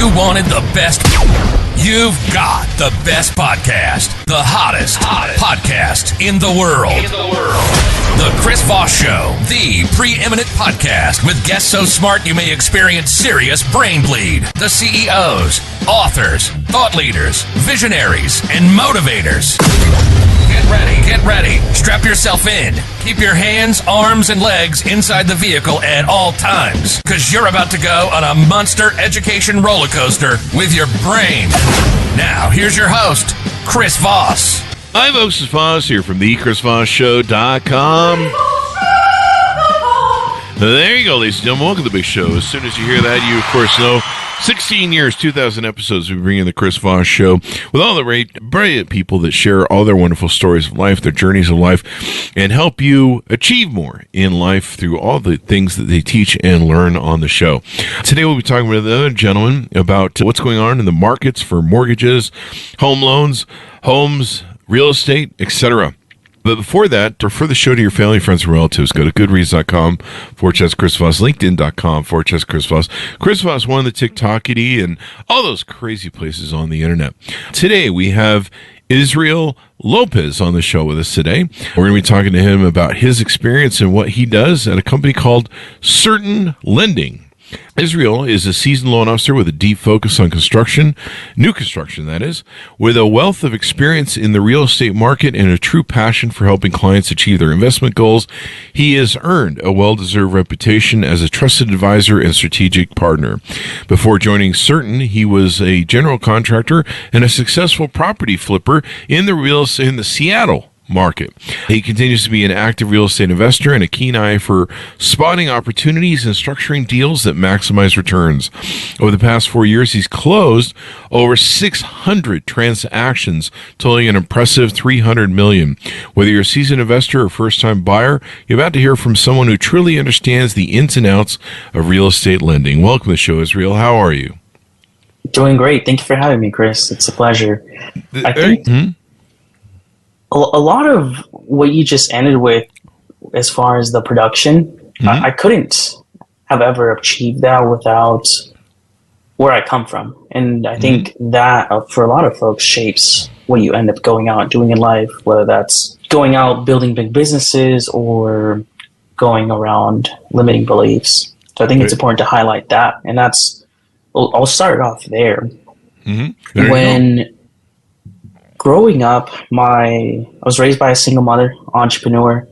you wanted the best, you've got the best podcast. The hottest podcast in the world. The Chris Voss Show, the preeminent podcast with guests so smart you may experience serious brain bleed. The CEOs, authors, thought leaders, visionaries, and motivators. Get ready. Strap yourself in. Keep your hands, arms, and legs inside the vehicle at all times, because you're about to go on a monster education roller coaster with your brain. Now, here's your host, Chris Voss. Hi, folks. It's Voss here from thechrisvossshow.com. There you go, ladies and gentlemen. Welcome to the big show. As soon as you hear that, you, of course, know 16 years, 2,000 episodes, we bring in the Chris Voss Show with all the brilliant people that share all their wonderful stories of life, their journeys of life, and help you achieve more in life through all the things that they teach and learn on the show. Today, we'll be talking with another gentleman about what's going on in the markets for mortgages, home loans, homes, real estate, etc. But before that, refer the show to your family, friends, and relatives. Go to goodreads.com/Chris Voss, LinkedIn.com/Chris Voss. Chris Voss, one of the TikTokity, and all those crazy places on the internet. Today, we have Israel Lopez on the show with us today. We're going to be talking to him about his experience and what he does at a company called Certain Lending. Israel is a seasoned loan officer with a deep focus on construction, new construction that is, with a wealth of experience in the real estate market and a true passion for helping clients achieve their investment goals. He has earned a well-deserved reputation as a trusted advisor and strategic partner. Before joining Certain, he was a general contractor and a successful property flipper in the Seattle market. He continues to be an active real estate investor and a keen eye for spotting opportunities and structuring deals that maximize returns. Over the past 4 years, he's closed over 600 transactions, totaling an impressive $300 million. Whether you're a seasoned investor or first-time buyer, you're about to hear from someone who truly understands the ins and outs of real estate lending. Welcome to the show, Israel. How are you? Doing great. Thank you for having me, Chris. It's a pleasure. I think a lot of what you just ended with, as far as the production, I couldn't have ever achieved that without where I come from. And I think that, for a lot of folks, shapes what you end up going out and doing in life, whether that's going out building big businesses or going around limiting beliefs. So I think it's important to highlight that. And I'll start off there. Growing up, I was raised by a single mother, entrepreneur.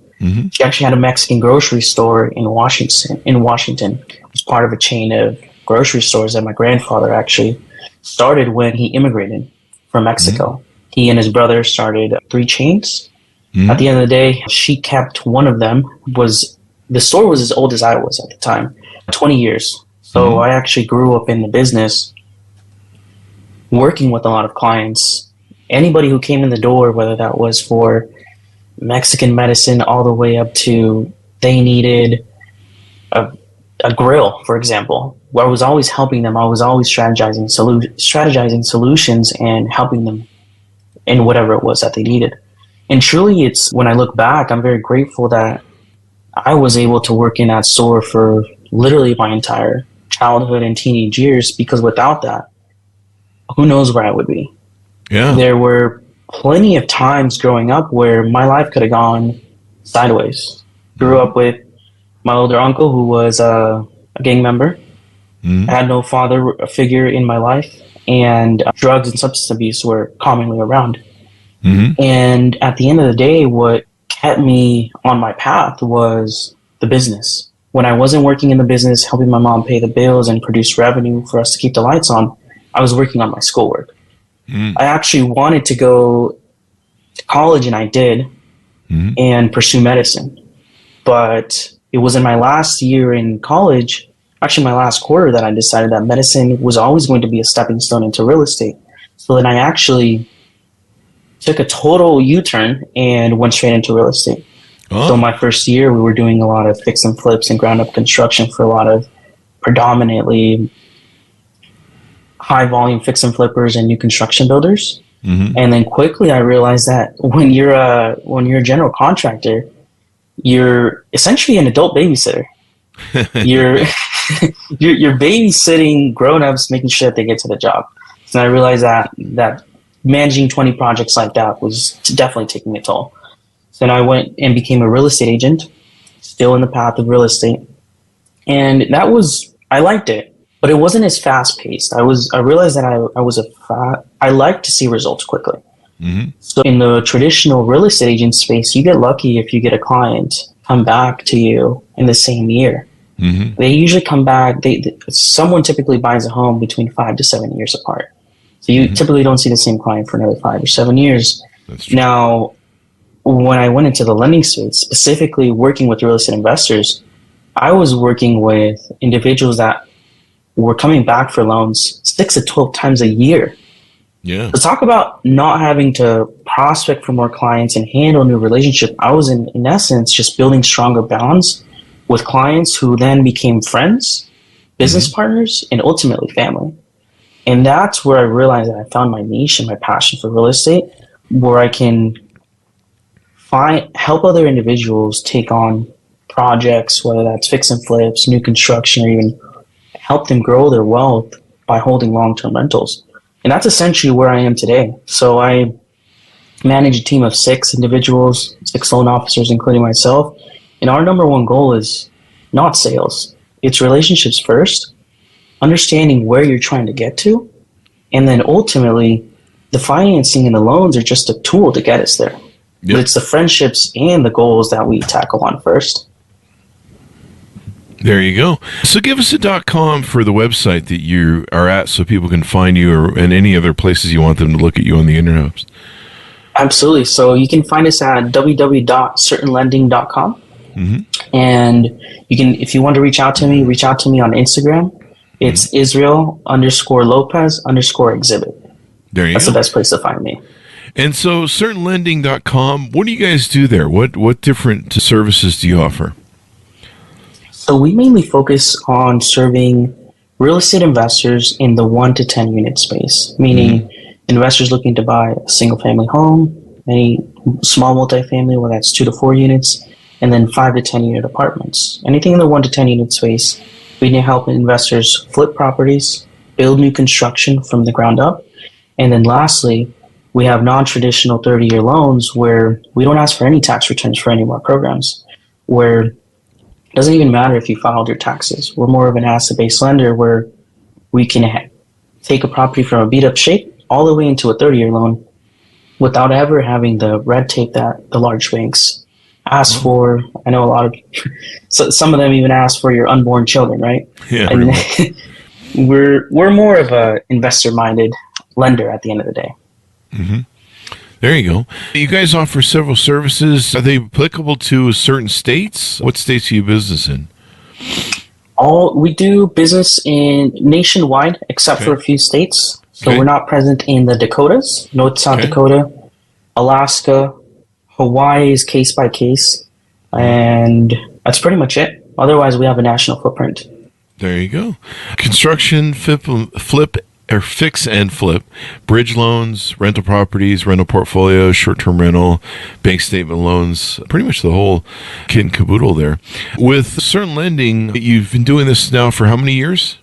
She actually had a Mexican grocery store in Washington. It was part of a chain of grocery stores that my grandfather actually started when he immigrated from Mexico. He and his brother started 3 chains. At the end of the day, she kept one of them. The store was as old as I was at the time, 20 years. So I actually grew up in the business, working with a lot of clients. Anybody who came in the door, whether that was for Mexican medicine all the way up to they needed a grill, for example, where I was always helping them. I was always strategizing solutions and helping them in whatever it was that they needed. And truly, it's when I look back, I'm very grateful that I was able to work in that store for literally my entire childhood and teenage years, because without that, who knows where I would be. Yeah. There were plenty of times growing up where my life could have gone sideways. Grew up with my older uncle who was a gang member. I had no father figure in my life, and drugs and substance abuse were commonly around. And at the end of the day, what kept me on my path was the business. When I wasn't working in the business, helping my mom pay the bills and produce revenue for us to keep the lights on, I was working on my schoolwork. I actually wanted to go to college, and I did, and pursue medicine. But it was in my last year in college, actually my last quarter, that I decided that medicine was always going to be a stepping stone into real estate. So then I actually took a total U-turn and went straight into real estate. So my first year, we were doing a lot of fix and flips and ground-up construction for a lot of predominantly high volume fix and flippers and new construction builders. And then quickly I realized that when you're a general contractor, you're essentially an adult babysitter You're you're babysitting grown-ups, making sure that they get to the job. And I realized that managing 20 projects like that was definitely taking a toll. So then I went and became a real estate agent, still in the path of real estate. And I liked it, but it wasn't as fast paced. I realized that I like to see results quickly. Mm-hmm. So in the traditional real estate agent space, you get lucky if you get a client come back to you in the same year. Mm-hmm. They usually come back. Someone typically buys a home between 5 to 7 years apart. So you typically don't see the same client for another 5 or 7 years. That's true. Now, when I went into the lending space, specifically working with real estate investors, I was working with individuals that were coming back for loans 6 to 12 times a year. Yeah. To talk about not having to prospect for more clients and handle new relationships, I was in essence just building stronger bonds with clients who then became friends, business partners, and ultimately family. And that's where I realized that I found my niche and my passion for real estate, where I can help other individuals take on projects, whether that's fix and flips, new construction, or even help them grow their wealth by holding long-term rentals. And that's essentially where I am today. So I manage a team of 6 individuals, 6 loan officers, including myself. And our number one goal is not sales. It's relationships first, understanding where you're trying to get to, and then ultimately the financing and the loans are just a tool to get us there. Yep. But it's the friendships and the goals that we tackle on first. There you go. So give us a .com for the website that you are at so people can find you and any other places you want them to look at you on the internet. Absolutely. So you can find us at www.certainlending.com. Mm-hmm. And you can, if you want to reach out to me on Instagram. It's Israel_Lopez_exhibit. There you That's go. the best place to find me. And so certainlending.com, what do you guys do there? What different services do you offer? So we mainly focus on serving real estate investors in the 1 to 10 unit space, meaning investors looking to buy a single family home, any small multifamily, whether that's 2 to 4 units, and then 5 to 10 unit apartments. Anything in the 1 to 10 unit space, we need help investors flip properties, build new construction from the ground up. And then lastly, we have non-traditional 30-year loans where we don't ask for any tax returns for any of our programs, where it doesn't even matter if you filed your taxes. We're more of an asset-based lender where we can take a property from a beat-up shape all the way into a 30-year loan without ever having the red tape that the large banks ask for. I know a lot of some of them even ask for your unborn children, right? Yeah. And we're more of a investor-minded lender at the end of the day. Mm-hmm. There you go. You guys offer several services. Are they applicable to certain states? What states do you business in? We do business in nationwide, except for a few states. So we're not present in the Dakotas, North South Dakota, Alaska, Hawaii is case by case, and that's pretty much it. Otherwise, we have a national footprint. There you go. Construction, flip or fix and flip, bridge loans, rental properties, rental portfolios, short-term rental, bank statement loans, pretty much the whole kit and caboodle there. With Certain Lending, you've been doing this now for how many years?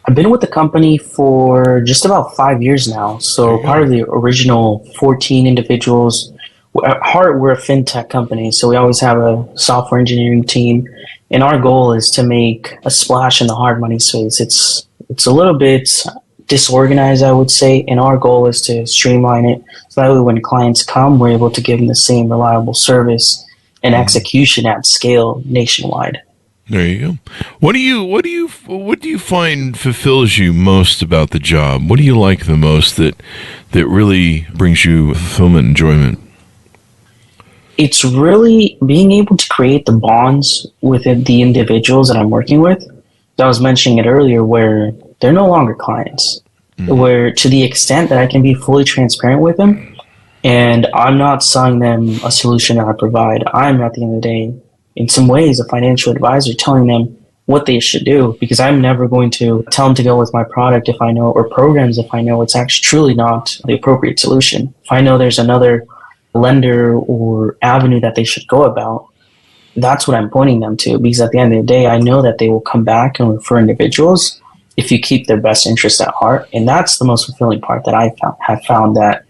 I've been with the company for just about 5 years now. So part of the original 14 individuals. At heart, we're a fintech company, so we always have a software engineering team. And our goal is to make a splash in the hard money space. It's a little bit disorganized, I would say, and our goal is to streamline it so that way when clients come, we're able to give them the same reliable service and execution at scale nationwide. There you go. What do you find fulfills you most about the job? What do you like the most that really brings you fulfillment and enjoyment? It's really being able to create the bonds with the individuals that I'm working with. I was mentioning it earlier where they're no longer clients, where to the extent that I can be fully transparent with them and I'm not selling them a solution that I provide. I'm at the end of the day, in some ways, a financial advisor telling them what they should do, because I'm never going to tell them to go with my product if I know, or programs if I know it's actually truly not the appropriate solution. If I know there's another lender or avenue that they should go about, that's what I'm pointing them to, because at the end of the day, I know that they will come back and refer individuals if you keep their best interest at heart. And that's the most fulfilling part that have found, that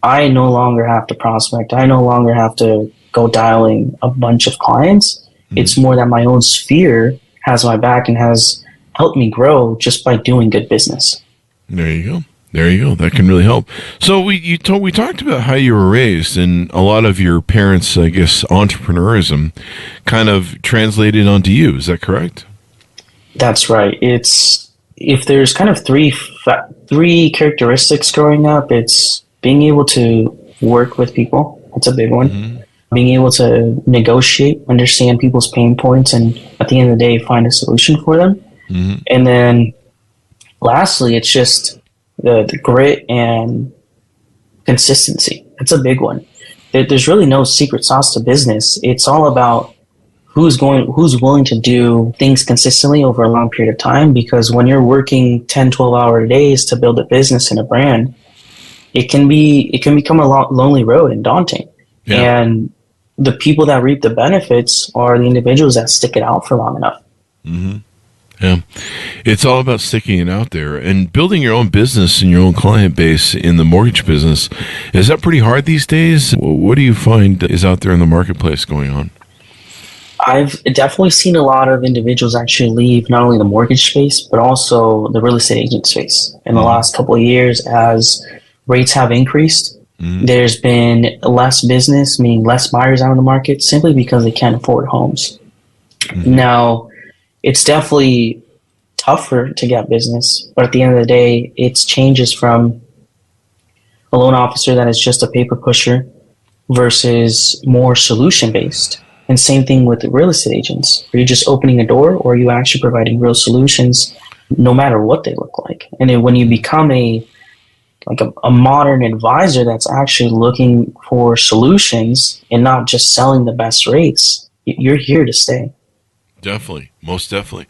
I no longer have to prospect. I no longer have to go dialing a bunch of clients. It's more that my own sphere has my back and has helped me grow just by doing good business. There you go. There you go. That can really help. So we talked about how you were raised, and a lot of your parents, I guess, entrepreneurism kind of translated onto you. Is that correct? That's right. If there's kind of three characteristics growing up, it's being able to work with people. That's a big one. Being able to negotiate, understand people's pain points, and at the end of the day, find a solution for them. And then lastly, it's just the grit and consistency. That's a big one. There's really no secret sauce to business. It's all about who's willing to do things consistently over a long period of time, because when you're working 10, 12-hour days to build a business and a brand, it can become a lonely road and daunting. Yeah. And the people that reap the benefits are the individuals that stick it out for long enough. Yeah, it's all about sticking it out there and building your own business and your own client base in the mortgage business. Is that pretty hard these days? What do you find is out there in the marketplace going on? I've definitely seen a lot of individuals actually leave not only the mortgage space, but also the real estate agent space in the last couple of years as rates have increased. There's been less business, meaning less buyers out in the market, simply because they can't afford homes. Now, it's definitely tougher to get business, but at the end of the day, it changes from a loan officer that is just a paper pusher versus more solution-based. And same thing with the real estate agents. Are you just opening a door, or are you actually providing real solutions no matter what they look like? And then when you become a modern advisor that's actually looking for solutions and not just selling the best rates, you're here to stay. Definitely. Most definitely.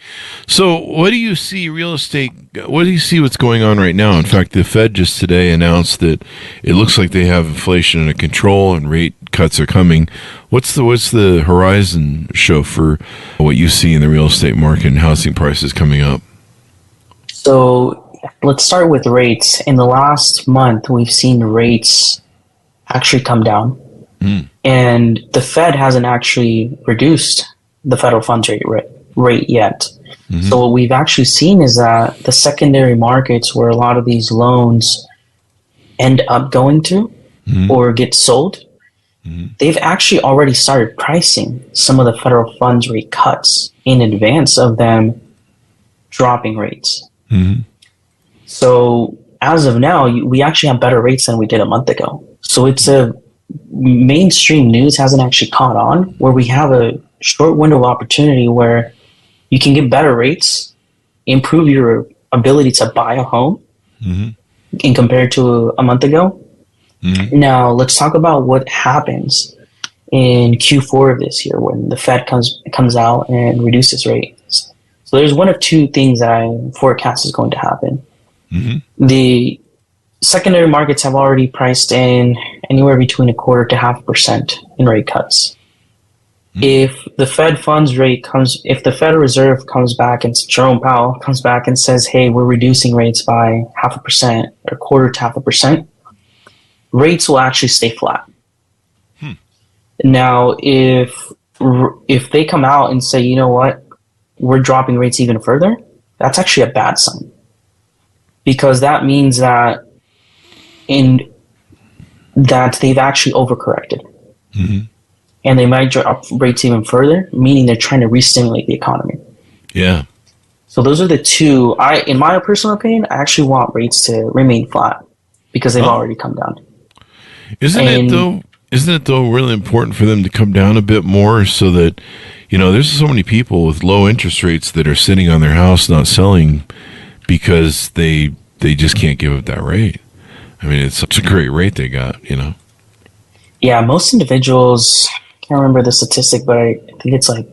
So what do you see what's going on right now? In fact, the Fed just today announced that it looks like they have inflation under control and rate cuts are coming. What's the horizon show for what you see in the real estate market and housing prices coming up? So let's start with rates. In the last month, we've seen rates actually come down. And the Fed hasn't actually reduced the federal funds rate yet. So what we've actually seen is that the secondary markets where a lot of these loans end up going to or get sold, they've actually already started pricing some of the federal funds rate cuts in advance of them dropping rates. So as of now, we actually have better rates than we did a month ago. So it's mainstream news hasn't actually caught on, where we have a short window of opportunity where you can get better rates, improve your ability to buy a home in compared to a month ago. Now, let's talk about what happens in Q4 of this year when the Fed comes out and reduces rates. So there's one of two things that I forecast is going to happen. The secondary markets have already priced in anywhere between 0.25% to 0.5% in rate cuts. If the if the Federal Reserve comes back and Jerome Powell comes back and says, hey, we're reducing rates by 0.5% or 0.25% to 0.5%, rates will actually stay flat. Now, if they come out and say, you know what, we're dropping rates even further, that's actually a bad sign. Because that means that they've actually overcorrected. And they might drop rates even further, meaning they're trying to re-stimulate the economy. Yeah. So those are the two. In my personal opinion, I actually want rates to remain flat because they've already come down. Isn't it though really important for them to come down a bit more so that, there's so many people with low interest rates that are sitting on their house not selling because they just can't give up that rate. I mean, it's such a great rate they got, Yeah, most individuals, I can't remember the statistic, but I think it's like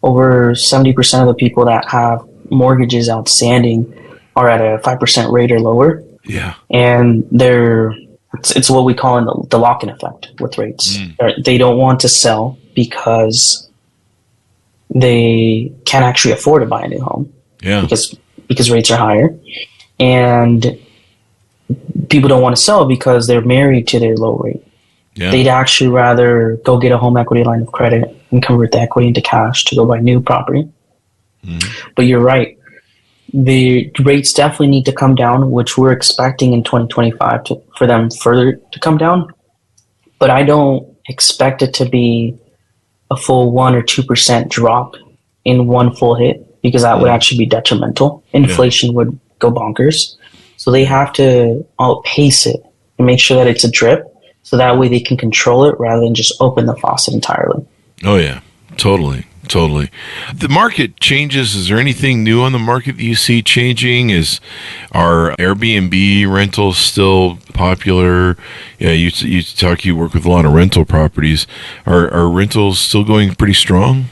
over 70% of the people that have mortgages outstanding are at a 5% rate or lower. Yeah. And it's what we call the lock-in effect with rates. They don't want to sell because they can't actually afford to buy a new home. Yeah. Because rates are higher, and people don't want to sell because they're married to their low rate. Yeah. They'd actually rather go get a home equity line of credit and convert the equity into cash to go buy new property. But you're right. The rates definitely need to come down, which we're expecting in 2025 for them further to come down. But I don't expect it to be a full 1 or 2% drop in one full hit, because that would actually be detrimental. Inflation would go bonkers. So they have to outpace it and make sure that it's a drip, so that way they can control it rather than just open the faucet entirely. Oh, yeah. Totally. The market changes. Is there anything new on the market that you see changing? Are Airbnb rentals still popular? Yeah, you work with a lot of rental properties. Are rentals still going pretty strong?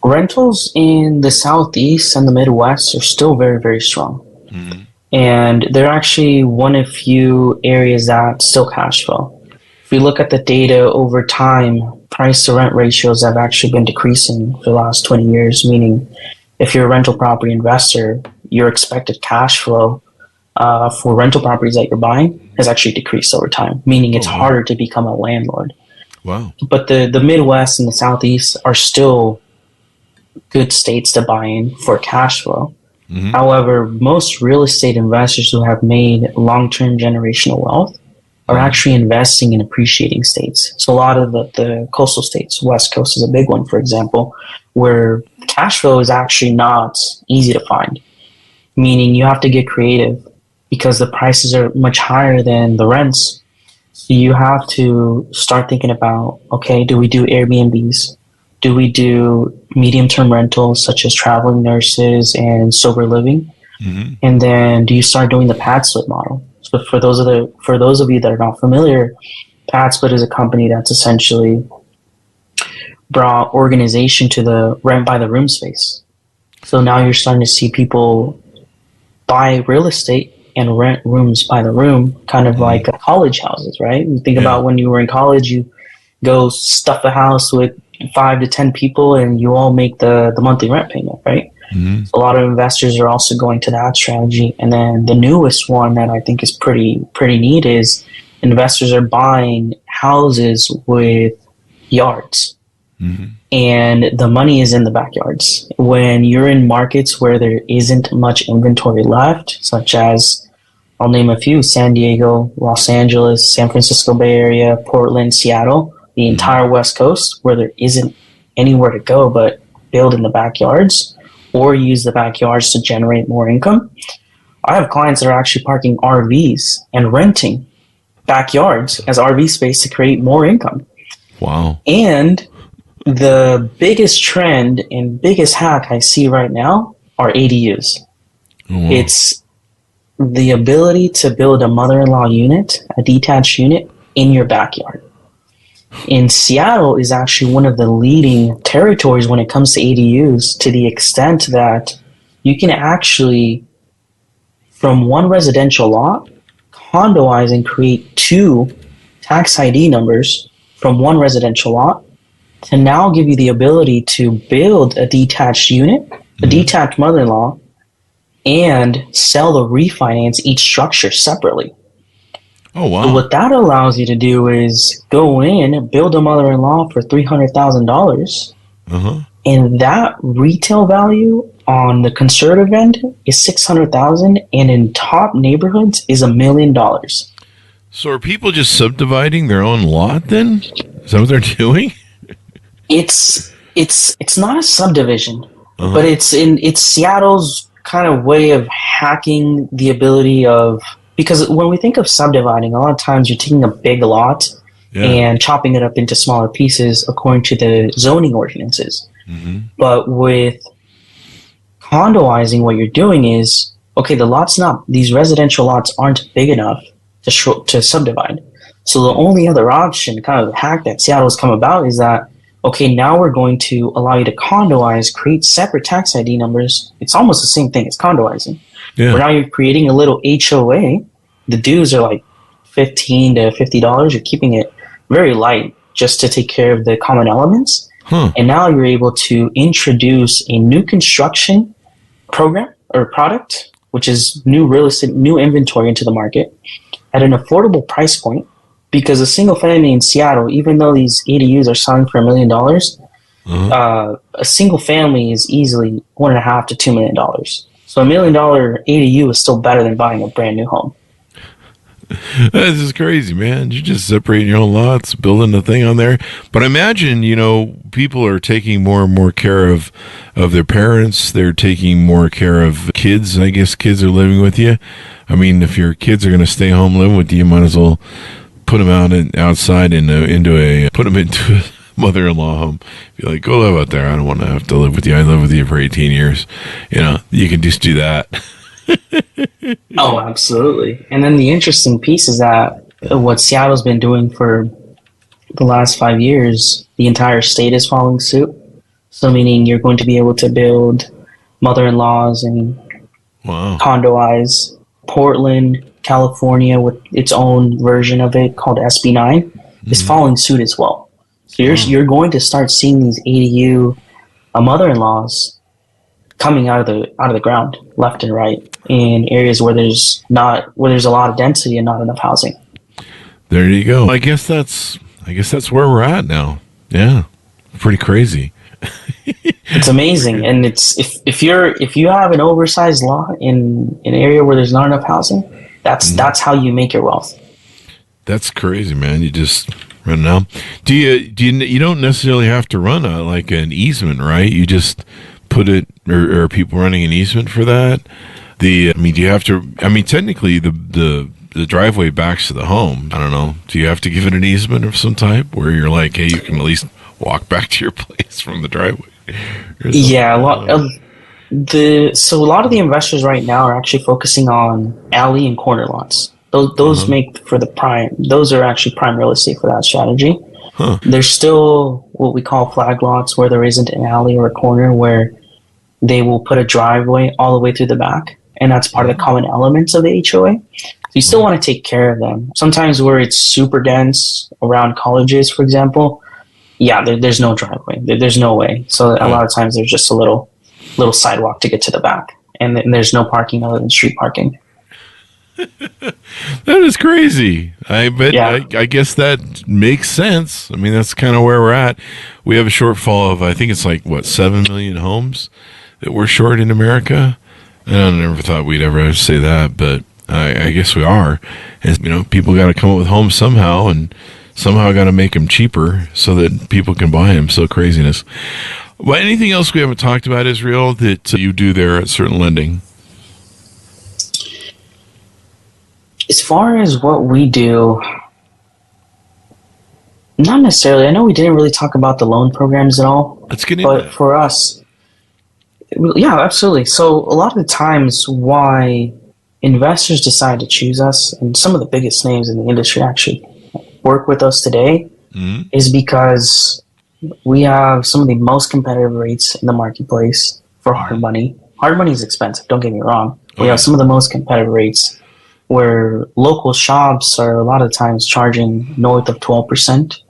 Rentals in the Southeast and the Midwest are still very, very strong. And they're actually one of few areas that still cash flow. If we look at the data over time, price to rent ratios have actually been decreasing for the last 20 years, meaning if you're a rental property investor, your expected cash flow for rental properties that you're buying has actually decreased over time, meaning it's harder to become a landlord. Wow. But the Midwest and the Southeast are still good states to buy in for cash flow. However, most real estate investors who have made long-term generational wealth are actually investing in appreciating states. So a lot of the coastal states, West Coast is a big one, for example, where cash flow is actually not easy to find, meaning you have to get creative because the prices are much higher than the rents. So you have to start thinking about, okay, do we do Airbnbs? Do we do medium-term rentals such as traveling nurses and sober living? And then do you start doing the pad split model? So for those of you that are not familiar, Pad Split is a company that's essentially brought organization to the rent by the room space. So now you're starting to see people buy real estate and rent rooms by the room, kind of like college houses, right? You think about when you were in college, you go stuff a house with 5 to 10 people and you all make the monthly rent payment, right? So a lot of investors are also going to that strategy. And then the newest one that I think is pretty neat is investors are buying houses with yards. And the money is in the backyards. When you're in markets where there isn't much inventory left, such as, I'll name a few, San Diego, Los Angeles, San Francisco Bay Area, Portland, Seattle, the entire West Coast, where there isn't anywhere to go but build in the backyards or use the backyards to generate more income. I have clients that are actually parking RVs and renting backyards as RV space to create more income. Wow. And the biggest trend and biggest hack I see right now are ADUs. It's the ability to build a mother-in-law unit, a detached unit, in your backyard. In Seattle is actually one of the leading territories when it comes to ADUs, to the extent that you can actually, from one residential lot, condoize and create 2 tax ID numbers from one residential lot to now give you the ability to build a detached unit, a detached mother-in-law, and sell the refinance each structure separately. Oh, wow. So what that allows you to do is go in, build a mother-in-law for $300,000, and that retail value on the conservative end is $600,000, and in top neighborhoods is $1 million. So are people just subdividing their own lot then? Is that what they're doing? It's not a subdivision, but it's Seattle's kind of way of hacking the ability of, because when we think of subdividing, a lot of times you're taking a big lot and chopping it up into smaller pieces according to the zoning ordinances. But with condoizing, what you're doing is, okay, these residential lots aren't big enough to subdivide. So the only other option, kind of hack that Seattle has come about, is that, okay, now we're going to allow you to condoize, create separate tax ID numbers. It's almost the same thing as condoizing. Where now you're creating a little HOA. The dues are like $15 to $50. You're keeping it very light just to take care of the common elements. And now you're able to introduce a new construction program or product, which is new real estate, new inventory into the market at an affordable price point. Because a single family in Seattle, even though these ADUs are selling for $1 million, a single family is easily $1.5 to $2 million. So $1 million ADU is still better than buying a brand new home. This is crazy, man. You're just separating your own lots, building the thing on there. But imagine, people are taking more and more care of their parents. They're taking more care of kids. I guess kids are living with you. I mean, if your kids are going to stay home living with you, you might as well put them outside put them into a mother-in-law home. Be like, go live out there. I don't want to have to live with you. I lived with you for 18 years. You can just do that. Oh, absolutely. And then the interesting piece is that what Seattle's been doing for the last 5 years, the entire state is following suit. So meaning you're going to be able to build mother-in-laws and condoize. Portland, California, with its own version of it called SB9, is following suit as well. So you're going to start seeing these ADU mother-in-laws coming out of the ground left and right in areas where there's a lot of density and not enough housing. There you go. I guess that's where we're at now. Yeah, pretty crazy. It's amazing, and it's if you have an oversized lot in an area where there's not enough housing, that's how you make your wealth. That's crazy, man. You just run it out. You don't necessarily have to run an easement, right? You just put it, or are people running an easement for that? Do you have to? I mean, technically, the driveway backs to the home. I don't know. Do you have to give it an easement of some type where you're like, hey, you can at least walk back to your place from the driveway? Yeah, a lot of the investors right now are actually focusing on alley and corner lots. Those make for the prime. Those are actually prime real estate for that strategy. There's still what we call flag lots where there isn't an alley or a corner where they will put a driveway all the way through the back, and that's part of the common elements of the HOA. So you still want to take care of them. Sometimes where it's super dense around colleges, for example, there's no driveway. There's no way. So a lot of times there's just a little sidewalk to get to the back, and there's no parking other than street parking. That is crazy. I bet. Yeah. I guess that makes sense. I mean, that's kind of where we're at. We have a shortfall of, I think it's 7 million homes that we're short in America. And I never thought we'd ever say that, but I guess we are. And people got to come up with homes somehow, and somehow got to make them cheaper so that people can buy them. So craziness. Well, anything else we haven't talked about, Israel, that you do there at Certain Lending? As far as what we do, not necessarily. I know we didn't really talk about the loan programs at all. Let's get into But for us, yeah, absolutely. So a lot of the times why investors decide to choose us, and some of the biggest names in the industry actually work with us today, is because we have some of the most competitive rates in the marketplace for hard money. Hard money is expensive, don't get me wrong. We have some of the most competitive rates where local shops are a lot of times charging north of 12%,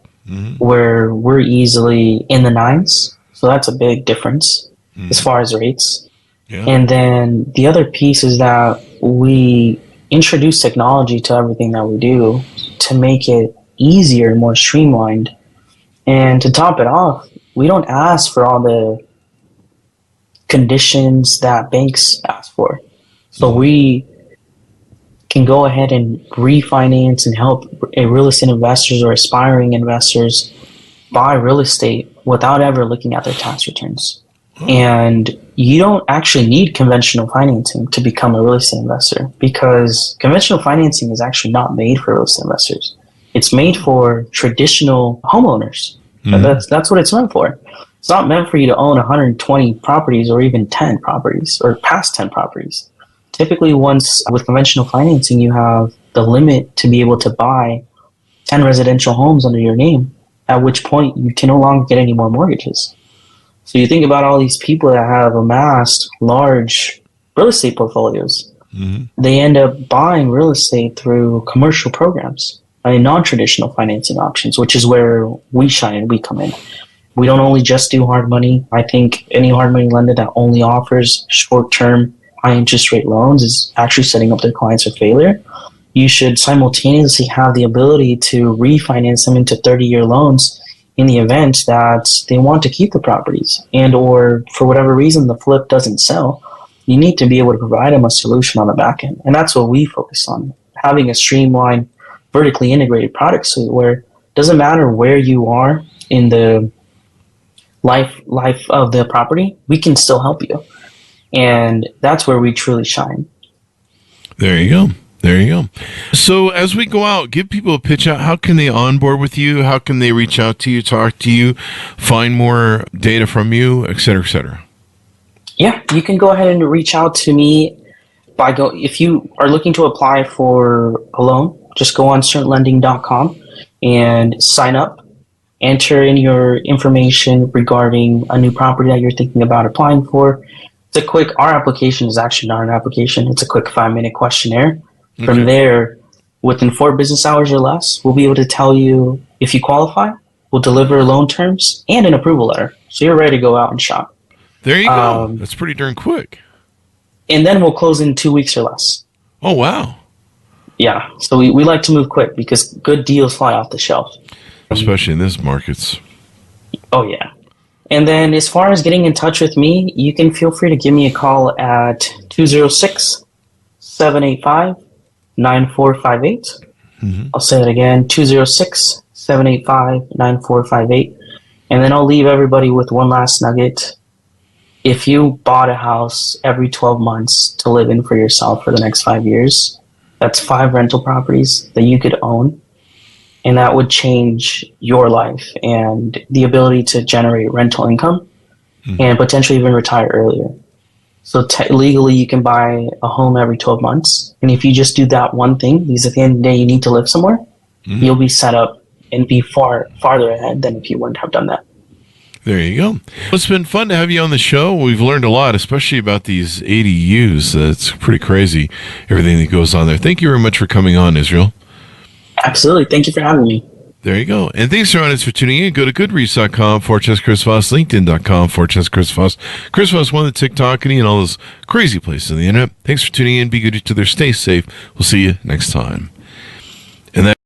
where we're easily in the 9s. So that's a big difference as far as rates. Yeah. And then the other piece is that we introduce technology to everything that we do to make it easier and more streamlined. And to top it off, we don't ask for all the conditions that banks ask for. So we can go ahead and refinance and help real estate investors or aspiring investors buy real estate without ever looking at their tax returns. And you don't actually need conventional financing to become a real estate investor, because conventional financing is actually not made for real estate investors. It's made for traditional homeowners. That's what it's meant for. It's not meant for you to own 120 properties or even 10 properties or past 10 properties. Typically, once with conventional financing, you have the limit to be able to buy 10 residential homes under your name, at which point you can no longer get any more mortgages. So you think about all these people that have amassed large real estate portfolios. They end up buying real estate through commercial programs, non-traditional financing options, which is where we shine and we come in. We don't only just do hard money. I think any hard money lender that only offers short-term, high-interest rate loans is actually setting up their clients for failure. You should simultaneously have the ability to refinance them into 30-year loans in the event that they want to keep the properties, and or for whatever reason the flip doesn't sell. You need to be able to provide them a solution on the back end. And that's what we focus on, having a streamlined, vertically integrated product suite where it doesn't matter where you are in the life of the property, we can still help you. And that's where we truly shine. There you go. There you go. So as we go out, give people a pitch out. How can they onboard with you? How can they reach out to you, talk to you, find more data from you, et cetera, et cetera? Yeah, you can go ahead and reach out to me if you are looking to apply for a loan, just go on certlending.com and sign up, enter in your information regarding a new property that you're thinking about applying for. Our application is actually not an application. It's a quick 5-minute questionnaire. Okay. From there, within 4 business hours or less, we'll be able to tell you if you qualify. We'll deliver loan terms and an approval letter. So you're ready to go out and shop. There you go. That's pretty darn quick. And then we'll close in 2 weeks or less. Oh, wow. Yeah. So we like to move quick because good deals fly off the shelf. Especially in this markets. Oh, yeah. And then as far as getting in touch with me, you can feel free to give me a call at 206-785-9458. I'll say that again, 206-785-9458. And then I'll leave everybody with one last nugget. If you bought a house every 12 months to live in for yourself for the next 5 years, that's 5 rental properties that you could own. And that would change your life and the ability to generate rental income and potentially even retire earlier. So legally, you can buy a home every 12 months. And if you just do that one thing, because at the end of the day, you need to live somewhere, you'll be set up and be farther ahead than if you wouldn't have done that. There you go. It's been fun to have you on the show. We've learned a lot, especially about these ADUs. It's pretty crazy, everything that goes on there. Thank you very much for coming on, Israel. Absolutely. Thank you for having me. There you go. And thanks, everyone, for tuning in. Go to goodreads.com/Chris Voss, LinkedIn.com/Chris Voss. Chris Voss won the TikTok and all those crazy places on the internet. Thanks for tuning in. Be good to each other. Stay safe. We'll see you next time. And that